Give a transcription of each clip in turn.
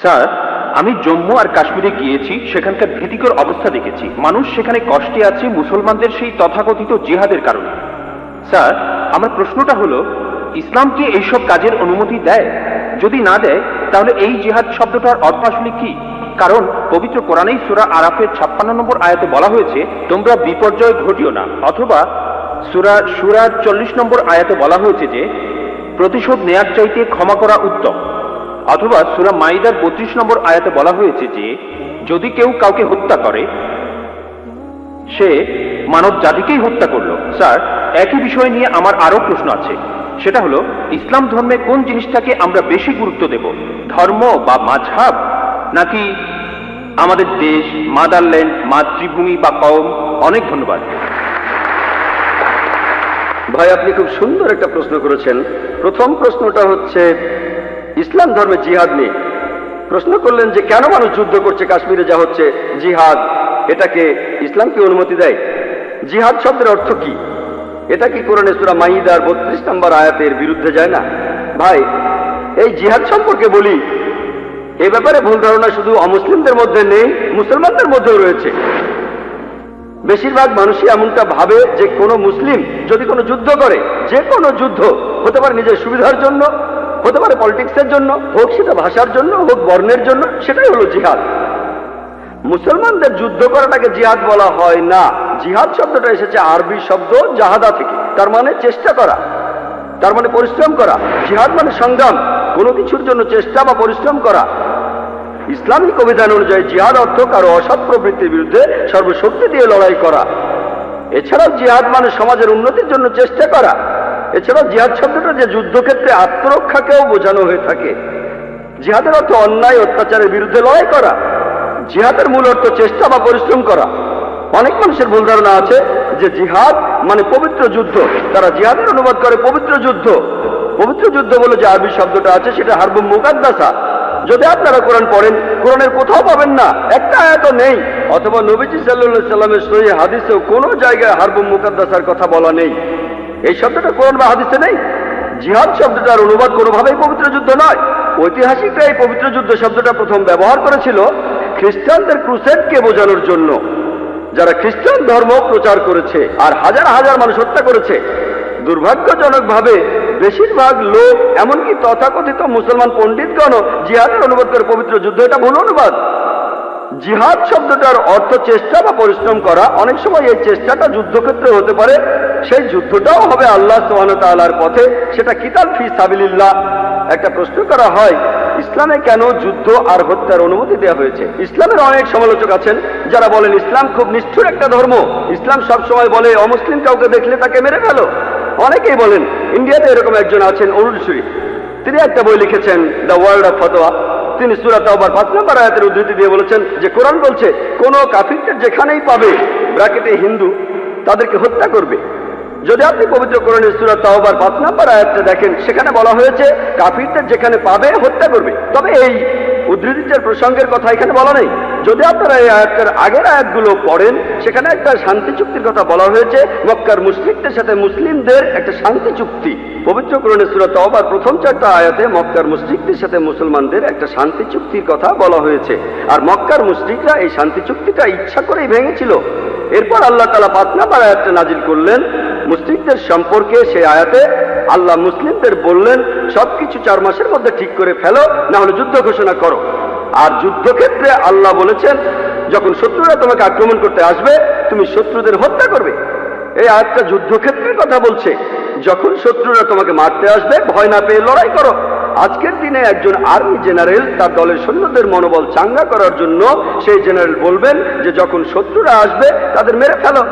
Sir, আমি জম্মু আর কাশ্মীরে গিয়েছি, সেখানকার ভীতিকর অবস্থা দেখেছি। মানুষ সেখানে কষ্টে আছে মুসলমানদের সেই তথাকথিত জিহাদের কারণে। স্যার, আমার প্রশ্নটা হলো, ইসলাম কি এইসব কাজের অনুমতি দেয়? যদি না দেয়, তাহলে এই জিহাদ শব্দটার অর্থ আসলে কি? কারণ পবিত্র কোরআনেই সূরা আরাফের 56 নম্বর আয়াতে বলা হয়েছে, তোমরা বিপর্যয় ঘটিও না। অথবা সূরা শুরার 40 নম্বর আয়াতে বলা হয়েছে যে প্রতিশোধ নেয়ার চাইতে ক্ষমা করা উত্তম। অথবা সূরা মাইদার 32 নম্বর আয়াতে বলা হয়েছে যে যদি কেউ কাউকে হত্যা করে, সে মানব জাতিকেই হত্যা করলো। স্যার, একই বিষয় নিয়ে আমার আরো প্রশ্ন আছে। সেটা হলো, ইসলাম ধর্মে কোন জিনিসটাকে আমরা বেশি গুরুত্ব দেব, ধর্ম বা মাযহাব, নাকি আমাদের দেশ, মাদারল্যান্ড, মাতৃভূমি বা কওম? অনেক ধন্যবাদ। ভাই, আপনি খুব সুন্দর একটা প্রশ্ন করেছেন। প্রথম প্রশ্নটা হচ্ছে ইসলাম ধর্মে জিহাদ নিয়ে। প্রশ্ন করলেন যে কেন মানুষ যুদ্ধ করছে কাশ্মীরে, যা হচ্ছে জিহাদ, এটাকে ইসলাম কি অনুমতি দেয়? জিহাদ শব্দের অর্থ কি? এটা কি কোরআনে সূরা মাইদার 32 নম্বর আয়াতের বিরুদ্ধে যায় না? ভাই, এই জিহাদ সম্পর্কে বলি, এ ব্যাপারে ভুল ধারণা শুধু অমুসলিমদের মধ্যে নেই, মুসলমানদের মধ্যেও রয়েছে। বেশিরভাগ মানুষই এমনটা ভাবে যে কোনো মুসলিম যদি কোনো যুদ্ধ করে, যে কোনো যুদ্ধ হতে পারে নিজের সুবিধার জন্য, হতে পারে পলিটিক্সের জন্য, হোক সেটা ভাষার জন্য, হোক বর্ণের জন্য, সেটাই হলো জিহাদ। মুসলমানদের যুদ্ধ করাটাকে জিহাদ বলা হয় না। জিহাদ শব্দটা এসেছে আরবি শব্দ জাহাদা থেকে, তার মানে চেষ্টা করা, তার মানে পরিশ্রম করা। জিহাদ মানে সংগ্রাম, কোনো কিছুর জন্য চেষ্টা বা পরিশ্রম করা। ইসলামিক অভিধান অনুযায়ী জিহাদ অর্থ কারো অসৎ প্রবৃত্তির বিরুদ্ধে সর্বশক্তি দিয়ে লড়াই করা। এছাড়াও জিহাদ মানে সমাজের উন্নতির জন্য চেষ্টা করা। এছাড়াও জিহাদ শব্দটা যে যুদ্ধক্ষেত্রে আত্মরক্ষাকেও বোঝানো হয়ে থাকে। জিহাদের অর্থ অন্যায় অত্যাচারের বিরুদ্ধে লড়াই করা। জিহাদের মূল অর্থ চেষ্টা বা পরিশ্রম করা। অনেক মানুষের ভুল ধারণা আছে যে জিহাদ মানে পবিত্র যুদ্ধ। তারা জিহাদের অনুবাদ করে পবিত্র যুদ্ধ। পবিত্র যুদ্ধ বলে যে আরবি শব্দটা আছে সেটা হারবুম মুকাদ্দাসা। যদি আপনারা কোরআন পড়েন, কোরআনের কোথাও পাবেন না, একটা আয়াতও নেই, অথবা নবীজি সাল্লাল্লাহু আলাইহি সাল্লামের সহিহ হাদিসেও কোনো জায়গায় হারবুম মুকাদ্দাসার কথা বলা নেই। এই শব্দটা কোরআন বা হাদিসে নেই। জিহাদ শব্দটার অনুবাদ কোনোভাবেই পবিত্র যুদ্ধ নয়। ঐতিহাসিকরা এই পবিত্র যুদ্ধ শব্দটা প্রথম ব্যবহার করেছিল খ্রিস্টানদের ক্রুসেডকে বোঝানোর জন্য, যারা খ্রিস্টান ধর্ম প্রচার করেছে আর হাজার হাজার মানুষ হত্যা করেছে। দুর্ভাগ্যজনকভাবে বেশিরভাগ লোক, এমনকি তথাকথিত মুসলমান পণ্ডিতগণও জিহাদের অনুবাদ করে পবিত্র যুদ্ধ। এটা ভুল অনুবাদ। জিহাদ শব্দটার অর্থ চেষ্টা বা পরিশ্রম করা। অনেক সময় এই চেষ্টাটা যুদ্ধক্ষেত্রে হতে পারে, সেই যুদ্ধটাও হবে আল্লাহ সুবহানাহু ওয়া তাআলার পথে, সেটা কিতাল ফি সাবিলিল্লাহ। একটা প্রশ্ন করা হয়, ইসলামে কেন যুদ্ধ আর হত্যার অনুমতি দেওয়া হয়েছে? ইসলামের অনেক সমালোচক আছেন যারা বলেন ইসলাম খুব নিষ্ঠুর একটা ধর্ম। ইসলাম সবসময় বলে অমুসলিম কাউকে দেখলে তাকে মেরে ফেলো। অনেকেই বলেন, ইন্ডিয়াতে এরকম একজন আছেন অরুণ সুরি, তিনি একটা বই লিখেছেন দ্য ওয়ার্ল্ড অফ ফতোয়া। তিনি সূরা তাওবার 5 নম্বর আয়াতের উদ্ধৃতি দিয়ে বলেছেন যে কোরআন বলছে কোন কাফিরদের যেখানেই পাবে, ব্র্যাকেটে হিন্দু, তাদেরকে হত্যা করবে। যদি আপনি পবিত্র কোরআনের সূরা তাওবার 5 নম্বর আয়াতটা দেখেন, সেখানে বলা হয়েছে কাফিরদের যেখানে পাবে হত্যা করবে। তবে এই উদ্ধৃতিটার প্রসঙ্গের কথা এখানে বলা নেই। যদি আপনারা এই আয়াতটার আগের আয়াতগুলো পড়েন, সেখানে একটা শান্তি চুক্তির কথা বলা হয়েছে, মক্কার মুশরিকদের সাথে মুসলিমদের একটা শান্তি চুক্তি। পবিত্র কোরআনের সূরা তাওবার প্রথম 4টা আয়াতে মক্কার মুশরিকদের সাথে মুসলমানদের একটা শান্তি চুক্তির কথা বলা হয়েছে। আর মক্কার মুশরিকরা এই শান্তি চুক্তিটা ইচ্ছা করেই ভেঙেছিল। এরপর আল্লাহ তাআলা 5 নম্বর আয়াতটা নাজিল করলেন মুশরিকদের সম্পর্কে। সেই আয়াতে আল্লাহ মুসলিমদের বললেন, সবকিছু 4 মাসের মধ্যে ঠিক করে ফেলো, না হলে যুদ্ধ ঘোষণা করো। আর যুদ্ধক্ষেত্রে আল্লাহ বলেছেন, যখন শত্রুরা তোমাকে আক্রমণ করতে আসবে, তুমি শত্রুদের হত্যা করবে। এই আয়াতটা যুদ্ধক্ষেত্রের কথা বলছে। যখন শত্রুরা তোমাকে মারতে আসবে, ভয় না পেয়ে লড়াই করো। আজকের দিনে একজন আর্মি জেনারেল তার দলের সৈন্যদের মনোবল চাঙ্গা করার জন্য সেই জেনারেল বলবেন যে যখন শত্রুরা আসবে তাদের মেরে ফেলো।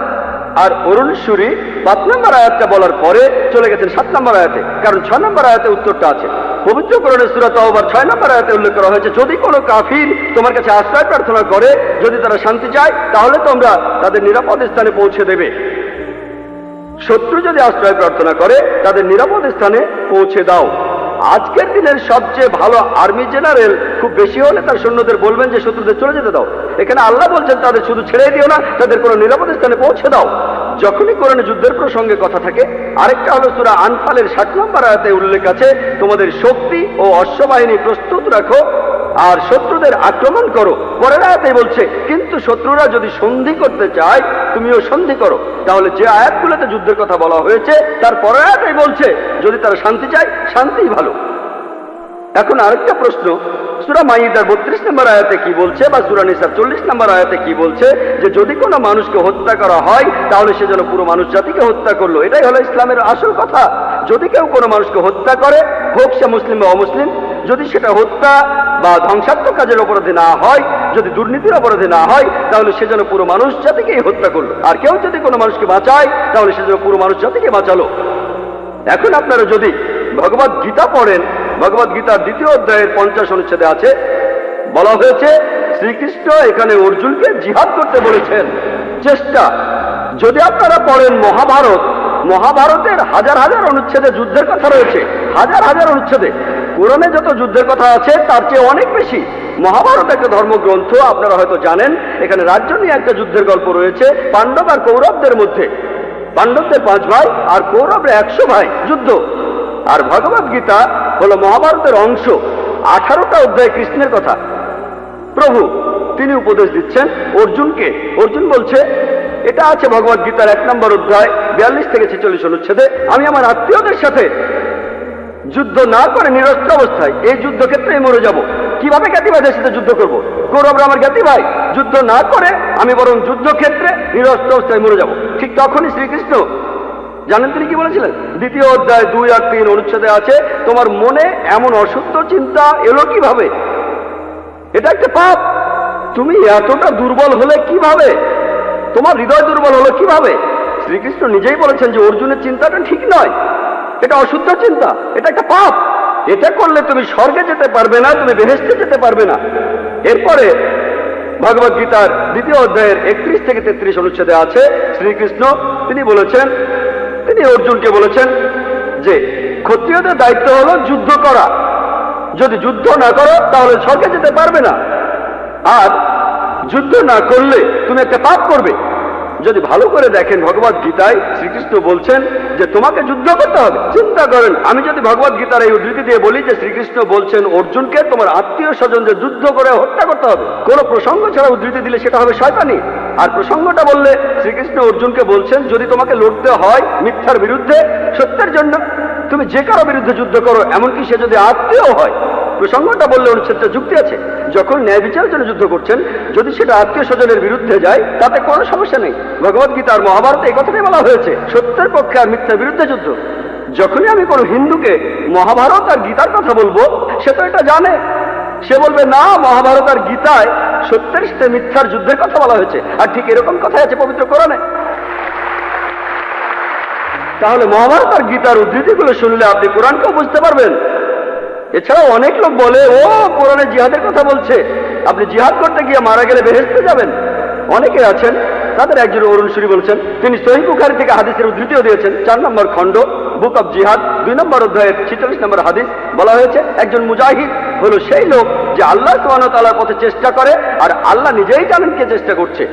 আর অরুণ সুরি 5 নম্বর আয়াতটা বলার পরে চলে গেছেন 7 নম্বর আয়াতে, কারণ 6 নম্বর আয়াতে উত্তরটা আছে। পবিত্র কোরআনের সূরা তাওবার 6 নম্বর আয়াতে উল্লেখ করা হয়েছে, যদি কোনো কাফির তোমার কাছে আশ্রয় প্রার্থনা করে, যদি তারা শান্তি চায়, তাহলে তোমরা তাদের নিরাপদ স্থানে পৌঁছে দেবে। শত্রু যদি আশ্রয় প্রার্থনা করে, তাদের নিরাপদ স্থানে পৌঁছে দাও। আজকের দিনের সবচেয়ে ভালো আর্মি জেনারেল খুব বেশি হলে তার সৈন্যদের বলবেন যে শত্রুদের চলে যেতে দাও। এখানে আল্লাহ বলছেন তাদের শুধু ছেড়ে দিও না, তাদের কোনো নিরাপদ স্থানে পৌঁছে দাও। যখনই কোরআনে যুদ্ধের প্রসঙ্গে কথা থাকে, আরেকটা হলো সূরা আনফালের 60 নম্বর আয়াতে উল্লেখ আছে, তোমাদের শক্তি ও অশ্ববাহিনী প্রস্তুত রাখো, আর শত্রুদের আক্রমণ করো। পরের আয়াতে বলছে কিন্তু শত্রুরা যদি সন্ধি করতে চায় তুমিও সন্ধি করো। তাহলে যে আয়াতগুলোতে যুদ্ধের কথা বলা হয়েছে তার পরের আয়াতেই বলছে যদি তারা শান্তি চায় শান্তিই ভালো। এখন আরেকটা প্রশ্ন, সূরা মাইদার 32 নম্বর আয়াতে কি বলছে, বা সূরা নিসার 40 নম্বর আয়াতে কি বলছে যে যদি কোনো মানুষকে হত্যা করা হয় তাহলে সে যেন পুরো মানুষ জাতিকে হত্যা করলো। এটাই হলো ইসলামের আসল কথা। যদি কেউ কোনো মানুষকে হত্যা করে, হোক সে মুসলিম বা অমুসলিম, যদি সেটা হত্যা বা ধ্বংসাত্মক কাজের অপরাধে না হয়, যদি দুর্নীতির অপরাধে না হয়, তাহলে সে যেন পুরো মানুষ জাতিকেই হত্যা করলো। আর কেউ যদি কোনো মানুষকে বাঁচায় তাহলে সে যেন পুরো মানুষ জাতিকে বাঁচালো। এখন আপনারা যদি ভগবদ গীতা পড়েন, ভগবদ গীতার 2য় অধ্যায়ের 50 অনুচ্ছেদে আছে, বলা হয়েছে শ্রীকৃষ্ণ এখানে অর্জুনকে জিহাদ করতে বলেছেন। চেষ্টা, যদি আপনারা পড়েন মহাভারত, মহাভারতের হাজার হাজার অনুচ্ছেদে যুদ্ধের কথা রয়েছে, হাজার হাজার অনুচ্ছেদে। কোরআনে যত যুদ্ধের কথা আছে তার চেয়ে অনেক বেশি। মহাভারত একটা ধর্মগ্রন্থ, আপনারা হয়তো জানেন। এখানে রাজ্য নিয়ে একটা যুদ্ধের গল্প রয়েছে পাণ্ডব আর কৌরবদের মধ্যে। পাণ্ডবদের 5 ভাই আর কৌরবরা 100 ভাই, যুদ্ধ। আর ভগবদ গীতা হলো মহাভারতের অংশ। 18টা অধ্যায় কৃষ্ণের কথা। প্রভু তিনি উপদেশ দিচ্ছেন অর্জুনকে। অর্জুন বলছে, এটা আছে ভগবদ গীতার 1 নম্বর অধ্যায় 42 থেকে 46 অনুচ্ছেদে, আমি আমার আত্মীয়দের সাথে যুদ্ধ না করে নিরস্ত্র অবস্থায় এই যুদ্ধক্ষেত্রে মরে যাব। কিভাবে জ্ঞাতি ভাইদের সাথে যুদ্ধ করব? কৌরবরা আমার জ্ঞাতি ভাই, যুদ্ধ না করে আমি বরং যুদ্ধক্ষেত্রে নিরস্ত্র অবস্থায় মরে যাব। ঠিক তখনই শ্রীকৃষ্ণ জানেন তিনি কি বলেছিলেন? 2য় অধ্যায় 2 আর 3 অনুচ্ছেদে আছে, তোমার মনে এমন অশুদ্ধ চিন্তা এলো কিভাবে? এটা একটা পাপ। তুমি এতটা দুর্বল হলে কিভাবে? তোমার হৃদয় দুর্বল হলো কিভাবে? শ্রীকৃষ্ণ নিজেই বলেছেন যে অর্জুনের চিন্তাটা ঠিক নয়, এটা অশুদ্ধ চিন্তা, এটা একটা পাপ। এটা করলে তুমি স্বর্গে যেতে পারবে না, তুমি বেহেশতে যেতে পারবে না। এরপরে ভগবদ গীতার 2য় অধ্যায়ের 31 থেকে 33 অনুচ্ছেদে আছে, শ্রীকৃষ্ণ তিনি বলেছেন, তিনি অর্জুনকে বলেছেন যে ক্ষত্রিয়দের দায়িত্ব হলো যুদ্ধ করা। যদি যুদ্ধ না করো তাহলে স্বর্গে যেতে পারবে না, আর যুদ্ধ না করলে তুমি একটা পাপ করবে। যদি ভালো করে দেখেন ভগবদ গীতায় শ্রীকৃষ্ণ বলছেন যে তোমাকে যুদ্ধ করতে হবে। চিন্তা করেন, আমি যদি ভগবদ গীতার এই উদ্ধৃতি দিয়ে বলি যে শ্রীকৃষ্ণ বলছেন অর্জুনকে তোমার আত্মীয় স্বজনদের যুদ্ধ করে হত্যা করতে হবে, কোন প্রসঙ্গ ছাড়া উদ্ধৃতি দিলে সেটা হবে শয়তানি। আর প্রসঙ্গটা বললে শ্রীকৃষ্ণ অর্জুনকে বলছেন যদি তোমাকে লড়তে হয় মিথ্যার বিরুদ্ধে, সত্যের জন্য, তুমি যে কারো বিরুদ্ধে যুদ্ধ করো, এমনকি সে যদি আত্মীয় হয়। প্রসঙ্গটা বললে অনুচ্ছেদটা যুক্তি আছে। যখন ন্যায় বিচারের জন্য যুদ্ধ করছেন, যদি সেটা আত্মীয় স্বজনের বিরুদ্ধে যায় তাতে কোনো সমস্যা নেই। ভগবদ গীতা আর মহাভারতে এই কথাটাই বলা হয়েছে, সত্যের পক্ষে আর মিথ্যার বিরুদ্ধে যুদ্ধ। যখনই আমি কোনো হিন্দুকে মহাভারত আর গীতার কথা বলবো, সে তো এটা জানে। সে বলবে না, মহাভারত আর গীতায় সত্যের সাথে মিথ্যার যুদ্ধের কথা বলা হয়েছে। আর ঠিক এরকম কথাই আছে পবিত্র কোরআনে। তাহলে মহাভারত আর গীতার উদ্ধৃতিগুলো শুনলে আপনি কোরআনকেও বুঝতে পারবেন। এছাড়াও অনেক লোক বলে ও কোরআনে জিহাদের কথা বলছে, আপনি জিহাদ করতে গিয়ে মারা গেলে বেহেশতে যাবেন। অনেকে আছেন, তাদের একজন অরুণ সুরি বলছেন, তিনি সহিহ বুখারী থেকে হাদিসের উদ্ধৃতিও দিয়েছেন। 4 নম্বর খণ্ড বুক অব জিহাদ 2 নম্বর অধ্যায়ের 46 নম্বর হাদিস বলা হয়েছে একজন মুজাহিদ হলো সেই লোক যে আল্লাহ সুবহানাহু ওয়া তাআলার পথে চেষ্টা করে, আর আল্লাহ নিজেই জানেন কে চেষ্টা করছে।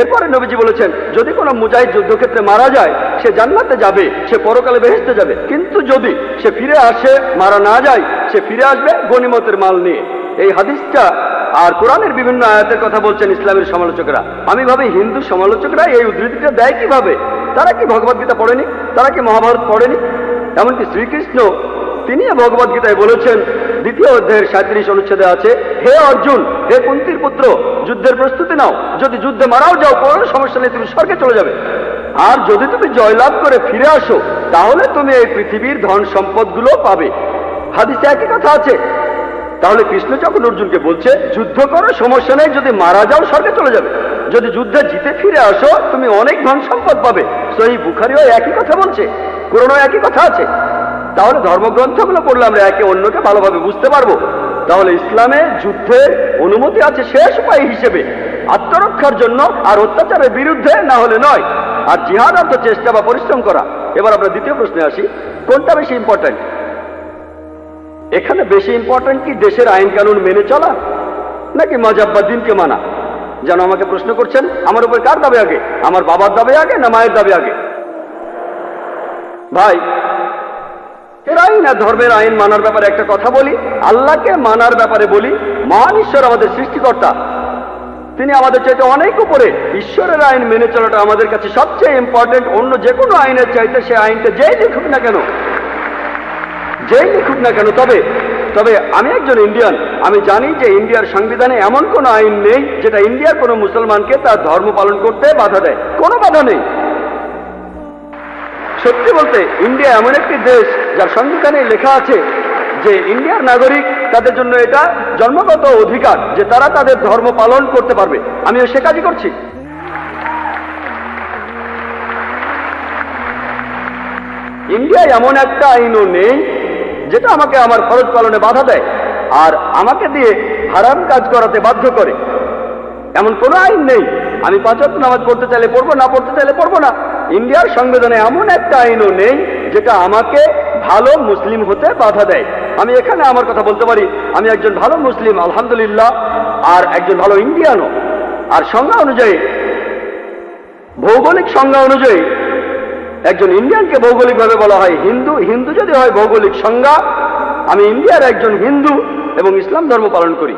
এরপরে নবীজি বলেছেন যদি কোনো মুজাহিদ যুদ্ধক্ষেত্রে মারা যায় সে জান্নাতে যাবে, সে পরকালে বেহেশতে যাবে। কিন্তু যদি সে ফিরে আসে, মারা না যায়, সে ফিরে আসবে গনিমতের মাল নিয়ে। এই হাদিসটা আর কোরআনের বিভিন্ন আয়াতের কথা বলছেন ইসলামের সমালোচকরা। আমি ভাবি হিন্দু সমালোচকরা এই উদ্ধৃতিটা দেয় কিভাবে? তারা কি ভগবদ গীতা পড়েনি? তারা কি মহাভারত পড়েনি? এমনকি শ্রীকৃষ্ণ তিনি ভগবদ গীতায় বলেছেন 2য় অধ্যায়ের 37 অনুচ্ছেদে আছে, হে অর্জুন, হে কুন্তির পুত্র, যুদ্ধের প্রস্তুতি নাও। যদি যুদ্ধে মারাও যাও কোনো সমস্যা নেই, তুমি স্বর্গে চলে যাবে। আর যদি তুমি জয়লাভ করে ফিরে আসো তাহলে তুমি এই পৃথিবীর ধন সম্পদগুলো পাবে। হাদিসে একই কথা আছে। তাহলে কৃষ্ণ যখন অর্জুনকে বলছে যুদ্ধ করো, সমস্যা নেই, যদি মারা যাও স্বর্গে চলে যাবে। যদি যুদ্ধে জিতে ফিরে আসো তুমি অনেক ধন সম্পদ পাবে। সহিহ বুখারীও একই কথা বলছে, কোরআনেও একই কথা আছে। তাহলে ধর্মগ্রন্থগুলো পড়লে আমরা একে অন্যকে ভালোভাবে বুঝতে পারবো। তাহলে ইসলামে যুদ্ধের অনুমতি আছে শেষ উপায় হিসেবে, আত্মরক্ষার জন্য, আর অত্যাচারের বিরুদ্ধে, না হলে নয়। আর জিহাদ অর্থ চেষ্টা বা পরিশ্রম করা। এবার আমরা দ্বিতীয় প্রশ্নে আসি, কোনটা বেশি ইম্পর্টেন্ট? এখানে বেশি ইম্পর্টেন্ট কি দেশের আইন কানুন মেনে চলা, নাকি মাযহাব বা দ্বীনকে মানা? যেন আমাকে প্রশ্ন করছেন আমার উপর কার দাবি আগে, আমার বাবার দাবি আগে না মায়ের দাবি আগে? ভাই, এর আইন আর ধর্মের আইন মানার ব্যাপারে একটা কথা বলি, আল্লাহকে মানার ব্যাপারে বলি, মহান ঈশ্বর আমাদের সৃষ্টিকর্তা, তিনি আমাদের চাইতে অনেক উপরে। ঈশ্বরের আইন মেনে চলাটা আমাদের কাছে সবচেয়ে ইম্পর্টেন্ট। অন্য যে কোনো আইনের চাইতে সে আইনটা যেই লিখুক না কেন, তবে আমি একজন ইন্ডিয়ান, আমি জানি যে ইন্ডিয়ার সংবিধানে এমন কোনো আইন নেই যেটা ইন্ডিয়ার কোনো মুসলমানকে তার ধর্ম পালন করতে বাধা দেয়। কোনো বাধা নেই। সত্যি বলতে ইন্ডিয়া এমন একটি দেশ যার সংবিধানে লেখা আছে যে ইন্ডিয়ার নাগরিক, তাদের জন্য এটা জন্মগত অধিকার যে তারা তাদের ধর্ম পালন করতে পারবে। আমিও সে কাজই করছি। ইন্ডিয়ায় এমন একটা আইনও নেই যেটা আমাকে আমার ফরজ পালনে বাধা দেয় আর আমাকে দিয়ে হারাম কাজ করাতে বাধ্য করে। এমন কোনো আইন নেই। আমি 5 ওয়াক্ত নামাজ পড়তে চাইলে পড়বো, না পড়তে চাইলে পড়বো না। ইন্ডিয়ার সংবিধানে এমন একটা আইনও নেই যেটা আমাকে ভালো মুসলিম হতে বাধা দেয়। আমি এখানে আমার কথা বলতে পারি, আমি একজন ভালো মুসলিম আলহামদুলিল্লাহ, আর একজন ভালো ইন্ডিয়ানও। আর সংজ্ঞা অনুযায়ী, ভৌগোলিক সংজ্ঞা অনুযায়ী একজন ইন্ডিয়ানকে ভৌগোলিকভাবে বলা হয় হিন্দু। হিন্দু যদি হয় ভৌগোলিক সংজ্ঞা, আমি ইন্ডিয়ার একজন হিন্দু এবং ইসলাম ধর্ম পালন করি।